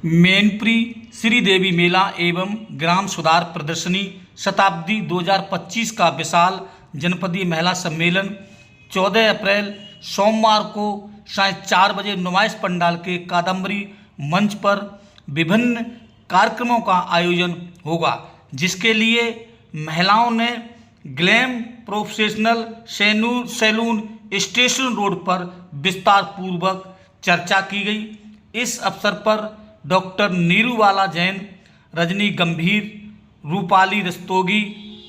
मैनपुरी श्रीदेवी मेला एवं ग्राम सुधार प्रदर्शनी शताब्दी 2025 का विशाल जनपदीय महिला सम्मेलन 14 अप्रैल सोमवार को साढ़े 4 बजे नुमाइश पंडाल के कादम्बरी मंच पर विभिन्न कार्यक्रमों का आयोजन होगा, जिसके लिए महिलाओं ने Glam professional salon station road पर विस्तार पूर्वक चर्चा की गई। इस अवसर पर डॉक्टर नीरूबाला जैन, रजनी गंभीर, रूपाली रस्तोगी,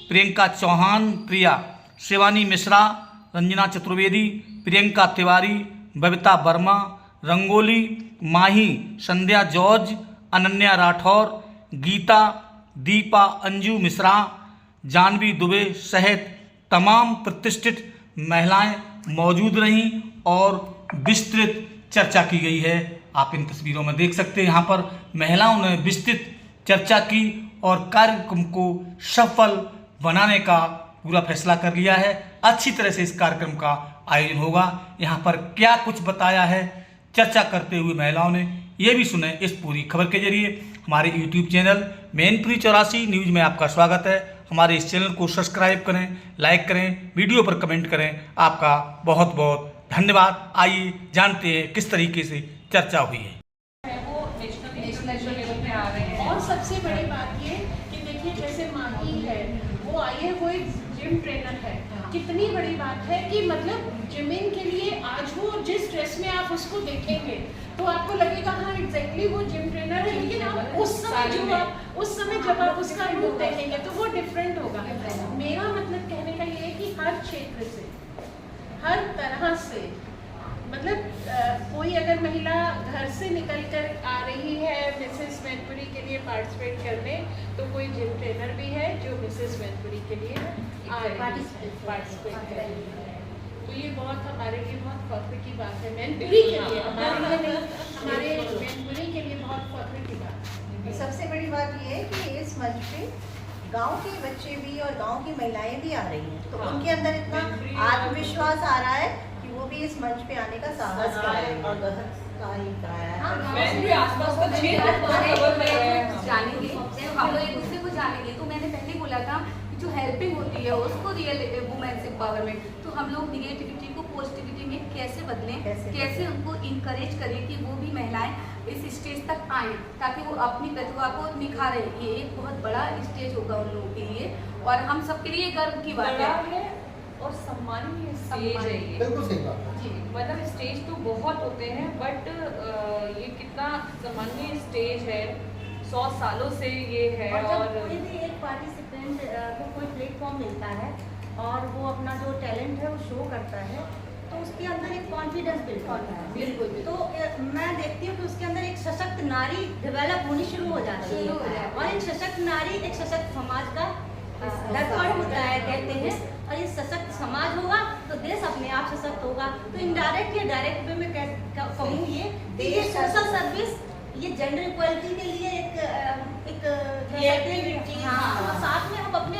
प्रियंका चौहान, प्रिया शिवानी मिश्रा, रंजना चतुर्वेदी, प्रियंका तिवारी, बबीता वर्मा, रंगोली माही, संध्या जॉर्ज, अनन्या राठौर, गीता, दीपा, अंजू मिश्रा, जानवी दुबे सहित तमाम प्रतिष्ठित महिलाएं मौजूद रहीं और विस्तृत चर्चा की गई है। आप इन तस्वीरों में देख सकते हैं, यहाँ पर महिलाओं ने विस्तृत चर्चा की और कार्यक्रम को सफल बनाने का पूरा फैसला कर लिया है। अच्छी तरह से इस कार्यक्रम का आयोजन होगा। यहाँ पर क्या कुछ बताया है चर्चा करते हुए महिलाओं ने, ये भी सुने इस पूरी खबर के जरिए। हमारे YouTube चैनल मैनपुरी 84 न्यूज़ में आपका स्वागत है। हमारे इस चैनल को सब्सक्राइब करें, लाइक करें, वीडियो पर कमेंट करें। आपका बहुत बहुत धन्यवाद। आइए जानते हैं किस तरीके से चर्चा हुई है। वो नेशनल लेवल पे आ रहे हैं। और सबसे बड़ी बात ये कि देखिए, जैसे माही है, वो आई है, वो एक जिम ट्रेनर है। कितनी बड़ी बात है कि मतलब जिमिंग के लिए आज वो जिस ड्रेस में आप उसको देखेंगे तो आपको लगेगा हाँ एग्जैक्टली वो जिम ट्रेनर है, लेकिन आप उस समय जब आप उसका लुक देखेंगे तो वो डिफरेंट होगा। मेरा मतलब कहने का ये है कि हर क्षेत्र से, हर तरह से, मतलब कोई अगर महिला घर से निकल कर आ रही है मिसेस मैनपुरी के लिए पार्टिसिपेट करने, तो कोई जिम ट्रेनर भी है जो मिसेस मैनपुरी के लिए पार्टिसिपेट कर रही है। तो ये बहुत हमारे लिए बहुत फख्र की बात है, मैनपुरी के लिए, हमारे लिए नहीं, हमारे मैनपुरी के लिए बहुत फख्र की बात है। सबसे बड़ी बात ये है कि इस मंच पे गांव के बच्चे भी और गांव की महिलाएं भी आ रही हैं, तो उनके अंदर इतना आत्मविश्वास आ रहा है कि वो भी इस मंच पे आने का साहस कर रहे हैं और जानेंगे, हम लोग एक दूसरे को जानेंगे। तो मैंने पहले बोला था कि जो हेल्पिंग होती है उसको रियल वुमेन्स एम्पावरमेंट, तो हम लोग निगेटिविटी को पॉजिटिविटी में कैसे बदलें, कैसे उनको इनकरेज करें कि वो भी महिलाएं इस स्टेज तक आए ताकि वो अपनी प्रतिभा को निखारें। ये एक बहुत बड़ा स्टेज होगा उन लोगों के लिए और हम सबके लिए गर्व की बात है और सम्मानीय स्टेज है ये। बिल्कुल सही बात है जी, मतलब स्टेज तो बहुत होते हैं, बट ये कितना सम्मानीय स्टेज है, 100 सालों से ये है। और कोई भी एक पार्टिसिपेंट को कोई प्लेटफॉर्म मिलता है और वो अपना जो टैलेंट है वो शो करता है, तो उसके अंदर एक कॉन्फिडेंस बिल्ड होता है। बिल्कुल। तो मैं देखती हूँ कि उसके अंदर एक सशक्त नारी डेवलप होनी शुरू हो जाती है और एक सशक्त नारी एक सशक्त समाज का दर्पण होता है, कहते हैं। और ये सशक्त समाज होगा तो देश अपने आप सशक्त होगा। तो इनडायरेक्ट या डायरेक्ट वे में कहूँ ये सोशल सर्विस, ये जेंडर इक्वलिटी के लिए एक हाँ, साथ में हम अपने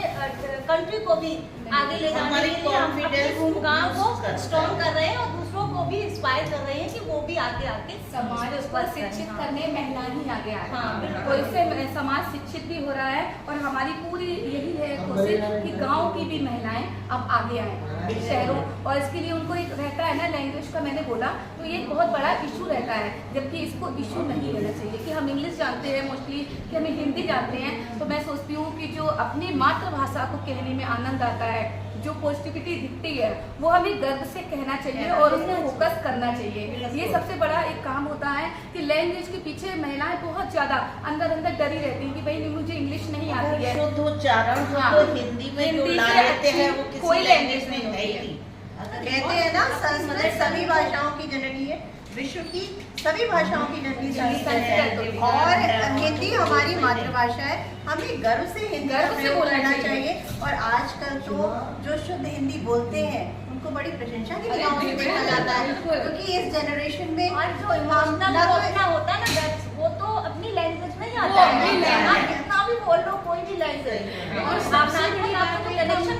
कंट्री को भी आगे ले जाने के लिए हम अपने गाँव को स्ट्रॉन्ग कर रहे हैं और दूसरों को भी इंस्पायर कर रहे हैं कि वो भी आगे समाज को शिक्षित करने महिला ही आगे आ रही है। तो बिल्कुल। इससे समाज शिक्षित भी हो रहा है और हमारी पूरी यही है कोशिश कि गांव की भी महिलाएं अब आगे आए शहरों, और इसके लिए उनको एक रहता है ना लैंग्वेज का, मैंने बोला तो ये एक बहुत बड़ा इशू रहता है, जबकि इसको इशू नहीं रहना चाहिए कि हम इंग्लिश जानते हैं मोस्टली, कि हम हिंदी जानते हैं। तो मैं सोचती हूँ कि जो अपनी मातृभाषा को कहने में आनंद आता है, जो पॉजिटिविटी दिखती है, वो हमें गर्व से कहना चाहिए और उसमें फोकस करना चाहिए। ये सबसे बड़ा एक काम होता है कि लैंग्वेज के पीछे महिलाएं बहुत ज्यादा अंदर डरी रहती हैं कि भाई मुझे इंग्लिश नहीं आती है। शुद्ध उच्चारण हिंदी में जो ला लेते हैं वो किसी लैंग्वेज में नहीं होती। कहते हैं ना, संस्कृत सभी भाषाओं की जननी है, विश्व की सभी भाषाओं की जननी संस्कृत है और हिंदी हमारी मातृभाषा है। हमें गर्व से हिंदी बोलना चाहिए। और आजकल तो जो शुद्ध हिंदी बोलते हैं उनको बड़ी प्रशंसा की निगाहों से देखा जाता है, क्योंकि इस जनरेशन में और जो इमोशनल होता है ना, वो तो अपनी लैंग्वेज में ही आता है। कितना भी बोल लो कोई भी लैंग्वेज, और सबसे बड़ी आपका जो कनेक्शन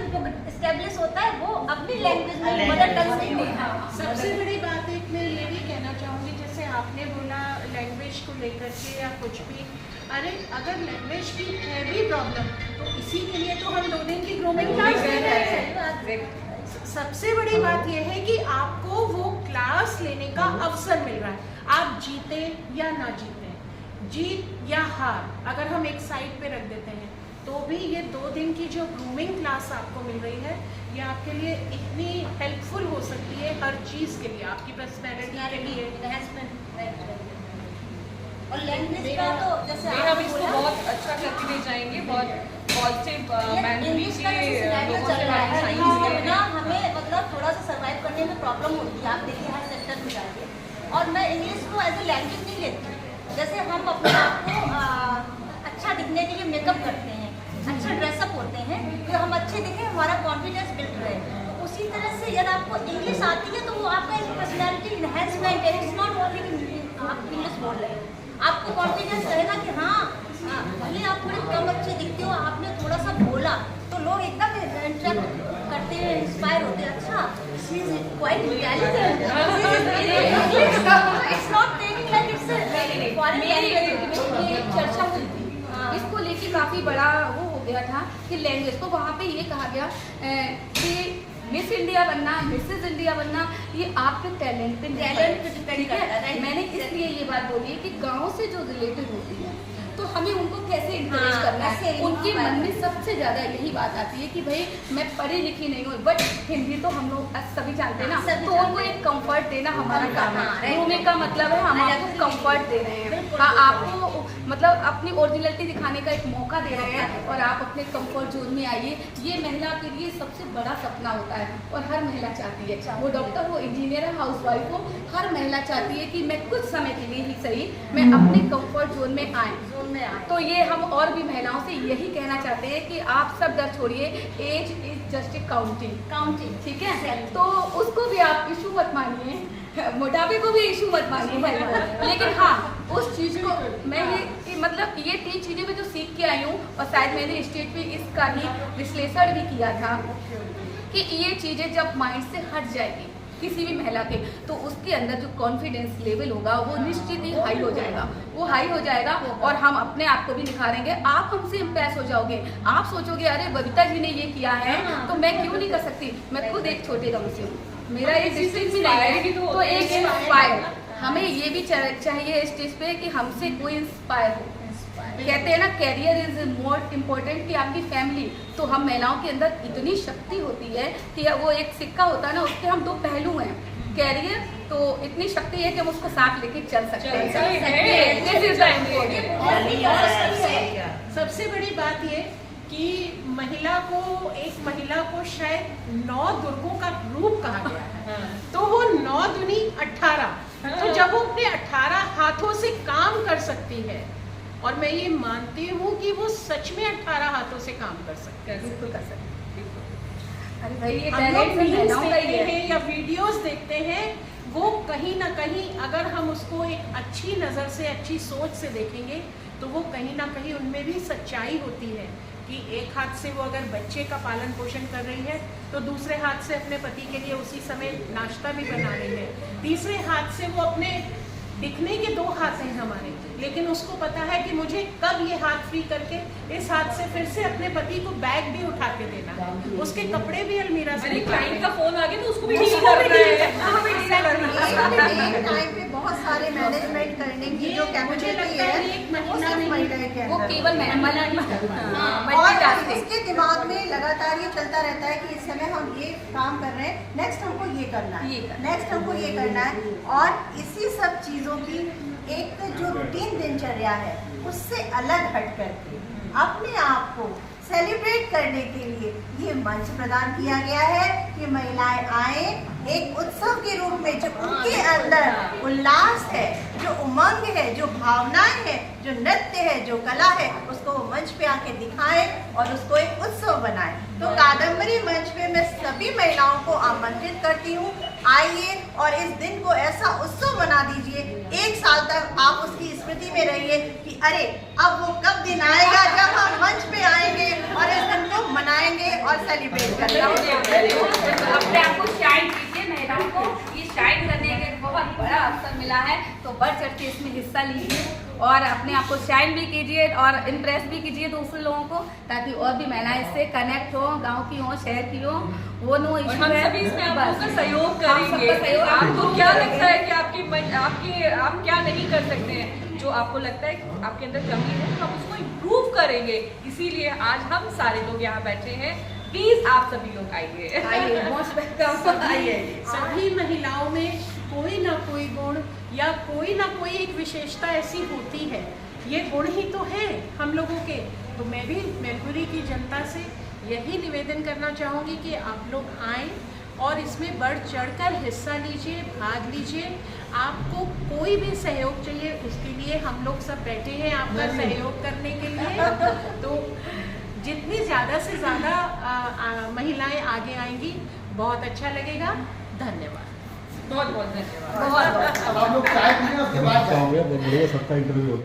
एस्टेब्लिश होता है वो अपनी लैंग्वेज में, मदर टंग में। सबसे बड़ी बात एक मैं ये भी कहना चाहूँगी, जैसे आपने बोला लैंग्वेज को लेकर के या कुछ भी, अरे अगर लैंग्वेज की है भी प्रॉब्लम तो इसी के लिए तो हम 2 दिन की ग्रूमिंग क्लास ले रहे हैं। सबसे बड़ी बात यह है कि आपको वो क्लास लेने का अवसर मिल रहा है, आप जीते या ना जीते, जीत या हार अगर हम एक साइड पे रख देते हैं तो भी ये 2 दिन की जो ग्रूमिंग क्लास आपको मिल रही है ये आपके लिए इतनी हेल्पफुल हो सकती है हर चीज़ के लिए, आपकी पर्सनैलिटी के लिए। और लैंग्वेज का तो जैसे हम इसको बहुत अच्छा करके ले जाएंगे, बहुत पॉजिटिव इंग्लिश का जैसे सिनेरियो चल रहा है ना, हमें मतलब थोड़ा सा सर्वाइव करने में प्रॉब्लम होती है। आप देखिए हर सेक्टर में जाइए, और मैं इंग्लिश को एज ए लैंग्वेज नहीं लेती। जैसे हम अपने आप को अच्छा दिखने के लिए मेकअप करते हैं, अच्छा ड्रेसअप होते हैं, तो हम अच्छे दिखें, हमारा कॉन्फिडेंस बिल्ड रहे। तो उसी तरह से यदि आपको इंग्लिश आती है तो वो आपका एक पर्सनैलिटी इन्हेंसमेंट है। इट्स नॉट ओनली आप इंग्लिश बोल रहे हैं, आपको कॉन्फिडेंस रहेगा कि हाँ भले आप थोड़े कम अच्छे दिखते हो, आपने थोड़ा सा बोला तो लोग एकदम इंटरेक्ट करते हैं, इंस्पायर होते हैं। अच्छा she is quite intelligent, it's not taking like it's a foreign language. ये चर्चा हुई थी, इसको लेके काफी बड़ा वो हो गया था कि लैंग्वेज, तो वहाँ पे ये कहा गया कि मिस इंडिया बनना, मिसेज इंडिया बनना ये आपके टैलेंट पे डिपेंड करता है। मैंने इसलिए ये बात बोली है कि गांव से जो रिलेटेड होती है तो हमें उनको कैसे इंकरेज करना है। उनके मन में सबसे ज्यादा यही बात आती है कि भाई मैं पढ़ी लिखी नहीं हूँ, बट हिंदी तो हम लोग सभी जानते हैं ना, तो उनको एक कंफर्ट देना हमारा काम है। रोने का मतलब है हम आपको कंफर्ट दे रहे हैं, आपको मतलब अपनी ओरिजिनलिटी दिखाने का एक मौका दे रहे हैं, और आप अपने कंफर्ट जोन में आइए। ये महिला के लिए सबसे बड़ा सपना होता है, और हर महिला चाहती है, वो डॉक्टर हो, इंजीनियर हो, हाउसवाइफ हो, हर महिला चाहती है कि मैं कुछ समय के लिए ही सही मैं अपने कंफर्ट जोन में आए। तो ये हम और भी महिलाओं से यही कहना चाहते हैं कि आप सब डर छोड़िए, age is just a counting, ठीक है। तो उसको भी आप इशू मत मानिए, मोटापे को भी इशू मत मानिए, लेकिन हाँ उस चीज़ को मैं ये मतलब ये 3 चीज़ें मैं जो सीख के आई हूँ, और शायद मैंने स्टेज पे इसका ही विश्लेषण भी किया था कि ये चीज़ें जब माइंड से हट जाएगी किसी भी महिला के, तो उसके अंदर जो कॉन्फिडेंस लेवल होगा वो निश्चित ही हाई हो जाएगा, वो हाई हो जाएगा, और हम अपने आप को भी निखारेंगे। आप हमसे इम्प्रेस हो जाओगे, आप सोचोगे अरे बबीता जी ने ये किया है तो मैं क्यों नहीं कर सकती। मैं खुद एक छोटे गाँव से हूँ, मेरा एक डिस्ट्रिक्ट भी नहीं है, तो एक इंस्पायर हमें ये भी चाहिए स्टेज पे कि हमसे कोई इंस्पायर हो। कहते हैं ना कैरियर इज मोर इम्पोर्टेंट कि आपकी फैमिली, तो हम महिलाओं के अंदर इतनी शक्ति होती है कि वो एक सिक्का होता है ना, उसके हम 2 पहलू हैं। कैरियर तो इतनी शक्ति है कि हम उसको साथ लेके चल सकते हैं। सबसे बड़ी बात ये कि एक महिला को शायद 9 दुर्गों का रूप कहा गया है, तो वो 9 दूनी 18, तो जब वो अपने 18 हाथों से काम कर सकती है, और मैं ये मानती हूँ कि वो सच में 18 हाथों से काम कर सकते हैं, बिल्कुल कर सकते हैं। अरे भाई ये हम लोग टैलेंट रील्स देखते हैं या वीडियोस देखते हैं, वो कहीं ना कहीं अगर हम उसको एक अच्छी नज़र से, अच्छी सोच से देखेंगे तो वो कहीं ना कहीं उनमें भी सच्चाई होती है कि एक हाथ से वो अगर बच्चे का पालन पोषण कर रही है तो दूसरे हाथ से अपने पति के लिए उसी समय नाश्ता भी बना रही है, तीसरे हाथ से वो अपने दिखने के 2 हाथ हैं हमारे, लेकिन उसको पता है कि मुझे कब ये हाथ फ्री करके इस हाथ से फिर से अपने पति को बैग भी उठा के देना है, उसके कपड़े भी अलमीरा से क्लाइंट का फोन आ गया तो उसको भी डील करना है। टाइम पे बहुत सारे मैनेजमेंट करने की जो कैपेबिलिटी है एक महीना में महिला के वो अंदर, केवल और इसके दिमाग में लगातार ये चलता रहता है कि इस समय हम ये काम कर रहे हैं, नेक्स्ट हमको ये करना है, नेक्स्ट हमको ये करना है। और इसी सब चीज़ों की एक जो रूटीन दिनचर्या है उससे अलग हट करके अपने आप को सेलिब्रेट करने के लिए ये मंच प्रदान किया गया है कि महिलाएं आए एक उत्सव के रूप में, जो उनके अंदर उल्लास है, जो उमंग है, जो भावनाएं है, जो नृत्य है, जो कला है, उसको वो मंच पे आके दिखाएं और उसको एक उत्सव बनाएं। तो कादम्बरी मंच पे मैं सभी महिलाओं को आमंत्रित करती हूँ, आइए और इस दिन को ऐसा उत्सव बना दीजिए, 1 साल तक आप उसकी स्मृति में रहिए कि अरे अब वो कब दिन आएगा जब हम मंच पे आएंगे और इस दिन को मनाएंगे और सेलिब्रेट करेंगे। अपने आप को शाइन कीजिए, महिलाओं को ये शाइन करने के बहुत बहुत बड़ा अवसर मिला है, तो बढ़ चढ़ के इसमें हिस्सा लीजिए और अपने आप को शाइन भी कीजिए और इम्प्रेस भी कीजिए दूसरे लोगों को, ताकि और भी महिलाएं इससे कनेक्ट हो, गांव की हो, शहर की हो, वो नो इशू हम है। सभी इसमें आप बस। लोगों का सहयोग हम सबका करेंगे। सहयोग आपको क्या लगता है कि आप क्या नहीं कर सकते हैं, जो आपको लगता है कि आपके अंदर कमी है, तो आप उसको इम्प्रूव करेंगे। इसीलिए आज हम सारे लोग यहाँ बैठे हैं। प्लीज आप सभी लोग आइए। आइए, मोस्ट वेलकम, आइए। सभी महिलाओं में कोई ना कोई गुण या कोई ना कोई एक विशेषता ऐसी होती है, ये गुण ही तो है हम लोगों के। तो मैं भी मैनपुरी की जनता से यही निवेदन करना चाहूँगी कि आप लोग आएँ और इसमें बढ़ चढ़कर हिस्सा लीजिए, भाग लीजिए। आपको कोई भी सहयोग चाहिए, उसके लिए हम लोग सब बैठे हैं आपका सहयोग करने के लिए। तो जितनी ज़्यादा से ज़्यादा महिलाएं आगे आएंगी, बहुत अच्छा लगेगा। धन्यवाद। बहुत बहुत धन्यवाद। बहुत बहुत अब आप लोग चाय पिए, उसके बाद जाएंगे। बढ़िया सबका इंटरव्यू